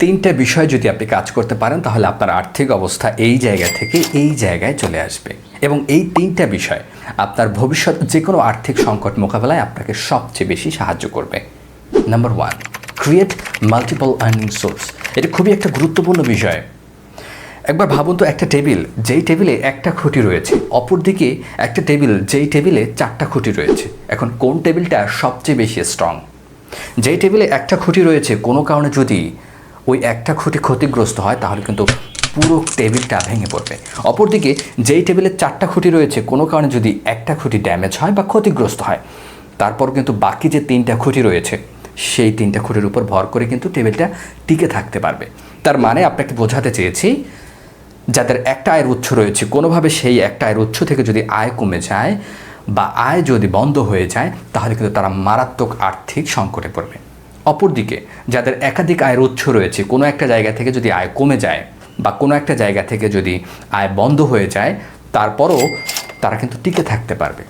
তিনটে বিষয় যদি আপনি কাজ করতে পারেন তাহলে আপনার আর্থিক অবস্থা এই জায়গা থেকে এই জায়গায় চলে আসবে এবং এই তিনটা বিষয় আপনার ভবিষ্যৎ যে কোনো আর্থিক সংকট মোকাবেলায় আপনাকে সবচেয়ে বেশি সাহায্য করবে। Number 1, create multiple earning source. এটা খুবই একটা গুরুত্বপূর্ণ বিষয়। একবার ভাবুন তো, একটা টেবিল যেই টেবিলে একটা খুঁটি রয়েছে, অপরদিকে একটা টেবিল যেই টেবিলে 4টা খুঁটি রয়েছে। এখন কোন টেবিলটা সবচেয়ে বেশি স্ট্রং? যেই টেবিলে একটা খুঁটি রয়েছে, কোনো কারণে যদি ওই একটা খুঁটি ক্ষতিগ্রস্ত হয় তাহলে কিন্তু পুরো টেবিলটা ভেঙে পড়বে। অপরদিকে যেই টেবিলে 4টা খুঁটি রয়েছে, কোনো কারণে যদি একটা খুঁটি ড্যামেজ হয় বা ক্ষতিগ্রস্ত হয়, তারপর কিন্তু বাকি যে 3টা খুঁটি রয়েছে সেই 3টা খুঁটির উপর ভর করে কিন্তু টেবিলটা টিকে থাকতে পারবে। তার মানে আপনাকে বোঝাতে চেয়েছি, যাদের একটা আয়ের উৎস রয়েছে, কোনোভাবে সেই একটা আয়ের উৎস থেকে যদি আয় কমে যায় বা আয় যদি বন্ধ হয়ে যায় তাহলে কিন্তু তারা মারাত্মক আর্থিক সংকটে পড়বে। অপরদিকে যাদের একাধিক আয়ের উৎস রয়েছে, কোনো একটা জায়গা থেকে যদি আয় কমে যায় বা কোনো একটা জায়গা থেকে যদি আয় বন্ধ হয়ে যায়, তারপরও তারা কিন্তু টিকে থাকতে পারবে।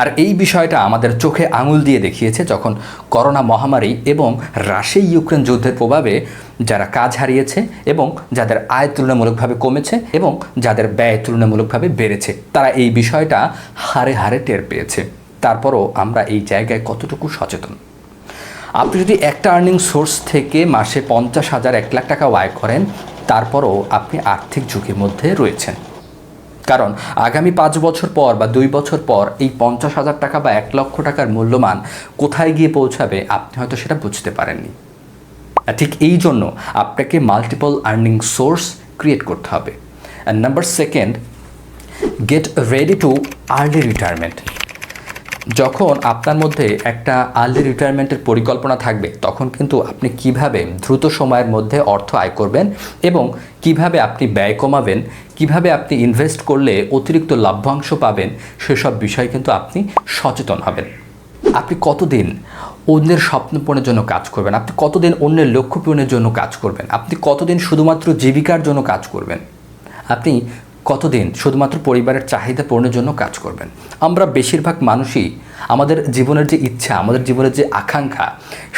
আর এই বিষয়টা আমাদের চোখে আঙুল দিয়ে দেখিয়েছে যখন করোনা মহামারী এবং রাশিয়া ইউক্রেন যুদ্ধের প্রভাবে যারা কাজ হারিয়েছে এবং যাদের আয় তুলনামূলকভাবে কমেছে এবং যাদের ব্যয় তুলনামূলকভাবে বেড়েছে, তারা এই বিষয়টা হারে হারে টের পেয়েছে। তারপরও আমরা এই জায়গায় কতটুকু সচেতন? আপনি যদি একটা আর্নিং সোর্স থেকে মাসে 50,000 1 লাখ টাকা আয় করেন, তারপরও আপনি আর্থিক ঝুঁকির মধ্যে রয়েছেন। কারণ আগামী 5 বছর পর বা 2 বছর পর এই 50,000 টাকা বা 1 লক্ষ টাকার মূল্যমান কোথায় গিয়ে পৌঁছাবে আপনি হয়তো সেটা বুঝতে পারেননি। ঠিক এই জন্য আপনাকে মাল্টিপল আর্নিং সোর্স ক্রিয়েট করতে হবে। And number 2, get ready too early retirement. যখন আপনার মধ্যে একটা আর্লি রিটায়ারমেন্টের পরিকল্পনা থাকবে, তখন কিন্তু আপনি কিভাবে দ্রুত সময়ের মধ্যে অর্থ আয় করবেন এবং কিভাবে আপনি ব্যয় কমাবেন, কিভাবে আপনি ইনভেস্ট করলে অতিরিক্ত লাভ্যাংশ পাবেন, সেসব বিষয়ে কিন্তু আপনি সচেতন হবেন। আপনি কতদিন অন্যের স্বপ্ন পূরণের জন্য কাজ করবেন? আপনি কতদিন অন্যের লক্ষ্য পূরণের জন্য কাজ করবেন? আপনি কতদিন শুধুমাত্র জীবিকার জন্য কাজ করবেন? আপনি কতদিন শুধুমাত্র পরিবারের চাহিদা পূরণের জন্য কাজ করবেন? আমরা বেশিরভাগ মানুষই আমাদের জীবনের যে ইচ্ছা, আমাদের জীবনের যে আকাঙ্ক্ষা,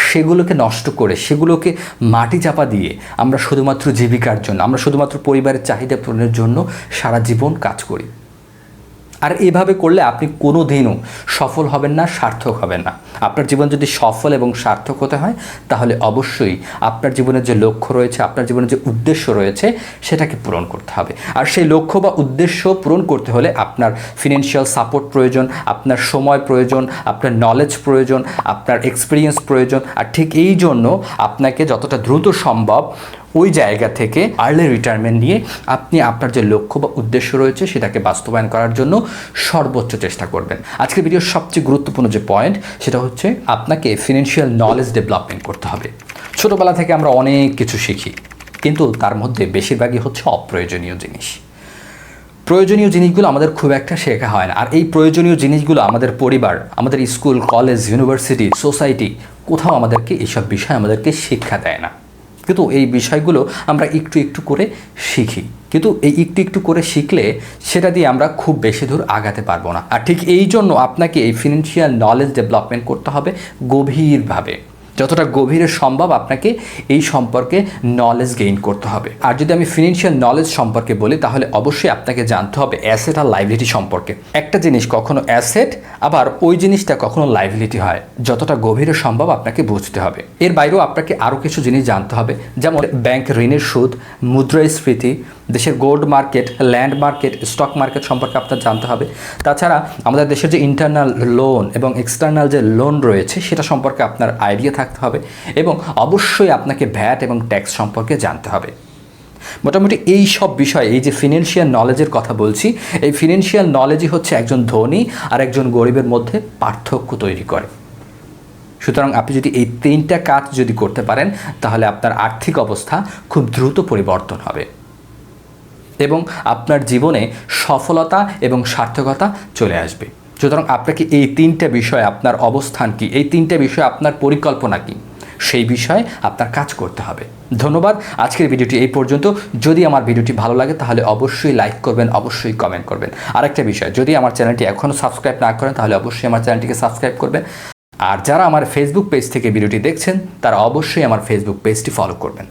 সেগুলোকে নষ্ট করে, সেগুলোকে মাটি চাপা দিয়ে আমরা শুধুমাত্র জীবিকার জন্য, আমরা শুধুমাত্র পরিবারের চাহিদা পূরণের জন্য সারা জীবন কাজ করি। আর এভাবে করলে আপনি কোনো দিনও সফল হবেন না, সার্থক হবেন না। আপনার জীবন যদি সফল এবং সার্থক হতে হয় তাহলে অবশ্যই আপনার জীবনের যে লক্ষ্য রয়েছে, আপনার জীবনের যে উদ্দেশ্য রয়েছে, সেটাকে পূরণ করতে হবে। আর সেই লক্ষ্য বা উদ্দেশ্য পূরণ করতে হলে আপনার ফিনান্সিয়াল সাপোর্ট প্রয়োজন, আপনার সময় প্রয়োজন, আপনার নলেজ প্রয়োজন, আপনার এক্সপিরিয়েন্স প্রয়োজন। আর ঠিক এই জন্য আপনাকে যতটা দ্রুত সম্ভব ওই জায়গা থেকে আর্লি রিটায়ারমেন্ট নিয়ে আপনি আপনার যে লক্ষ্য বা উদ্দেশ্য রয়েছে সেটাকে বাস্তবায়ন করার জন্য সর্বোচ্চ চেষ্টা করবেন। আজকের ভিডিওর সবচেয়ে গুরুত্বপূর্ণ যে পয়েন্ট, সেটা হচ্ছে আপনাকে ফিনান্সিয়াল নলেজ ডেভেলপমেন্ট করতে হবে। ছোটোবেলা থেকে আমরা অনেক কিছু শিখি, কিন্তু তার মধ্যে বেশিরভাগই হচ্ছে অপ্রয়োজনীয় জিনিস। প্রয়োজনীয় জিনিসগুলো আমাদের খুব একটা শেখা হয় না। আর এই প্রয়োজনীয় জিনিসগুলো আমাদের পরিবার, আমাদের স্কুল, কলেজ, ইউনিভার্সিটি, সোসাইটি কোথাও আমাদেরকে এইসব বিষয় আমাদেরকে শিক্ষা দেয় না। কিন্তু এই বিষয়গুলো আমরা একটু একটু করে শিখি, কিন্তু এই একটু একটু করে শিখলে সেটা দিয়ে আমরা খুব বেশি দূর আগাতে পারবো না। আর ঠিক এই জন্য আপনাকে এই ফিনান্সিয়াল নলেজ ডেভেলপমেন্ট করতে হবে গভীরভাবে। যতটা গভীরে সম্ভব আপনাকে এই সম্পর্কে নলেজ গেইন করতে হবে। আর যদি আমি ফিনান্সিয়াল নলেজ সম্পর্কে বলি, তাহলে অবশ্যই আপনাকে জানতে হবে অ্যাসেট আর লাইবিলিটি সম্পর্কে। একটা জিনিস কখনো অ্যাসেট, আবার ওই জিনিসটা কখনো লাইবিলিটি হয়। যতটা গভীরে সম্ভব আপনাকে বুঝতে হবে। এর বাইরেও আপনাকে আরও কিছু জিনিস জানতে হবে, যেমন ব্যাংক ঋণের সুদ, মুদ্রাস্ফীতি, দেশের gold market, land market, stock market সম্পর্কে আপনার জানতে হবে। তাছাড়া আমাদের দেশের যে ইন্টারনাল লোন এবং এক্সটার্নাল যে লোন রয়েছে সেটা সম্পর্কে আপনার আইডিয়া থাকতে হবে এবং অবশ্যই আপনাকে ভ্যাট এবং ট্যাক্স সম্পর্কে জানতে হবে। মোটামুটি এই সব বিষয়, এই যে ফিনান্সিয়াল নলেজের কথা বলছি, এই ফিনান্সিয়াল নলেজই হচ্ছে একজন ধনী আর একজন গরিবের মধ্যে পার্থক্য তৈরি করে। সুতরাং আপনি যদি এই 3টা কাজ যদি করতে পারেন তাহলে আপনার আর্থিক অবস্থা খুব দ্রুত পরিবর্তন হবে এবং আপনার জীবনে সফলতা এবং সার্থকতা চলে আসবে। সুতরাং আপনাকে এই 3টা বিষয়, আপনার অবস্থান কি, এই 3টা বিষয় আপনার পরিকল্পনা কি, সেই বিষয়ে আপনার কাজ করতে হবে। ধন্যবাদ। আজকের ভিডিওটি এই পর্যন্ত। যদি আমার ভিডিওটি ভালো লাগে তাহলে অবশ্যই লাইক করবেন, অবশ্যই কমেন্ট করবেন। আরেকটা বিষয়, যদি আমার চ্যানেলটি এখনও সাবস্ক্রাইব না করেন তাহলে অবশ্যই আমার চ্যানেলটিকে সাবস্ক্রাইব করবেন। আর যারা আমার ফেসবুক পেজ থেকে ভিডিওটি দেখছেন তারা অবশ্যই আমার ফেসবুক পেজটি ফলো করবেন।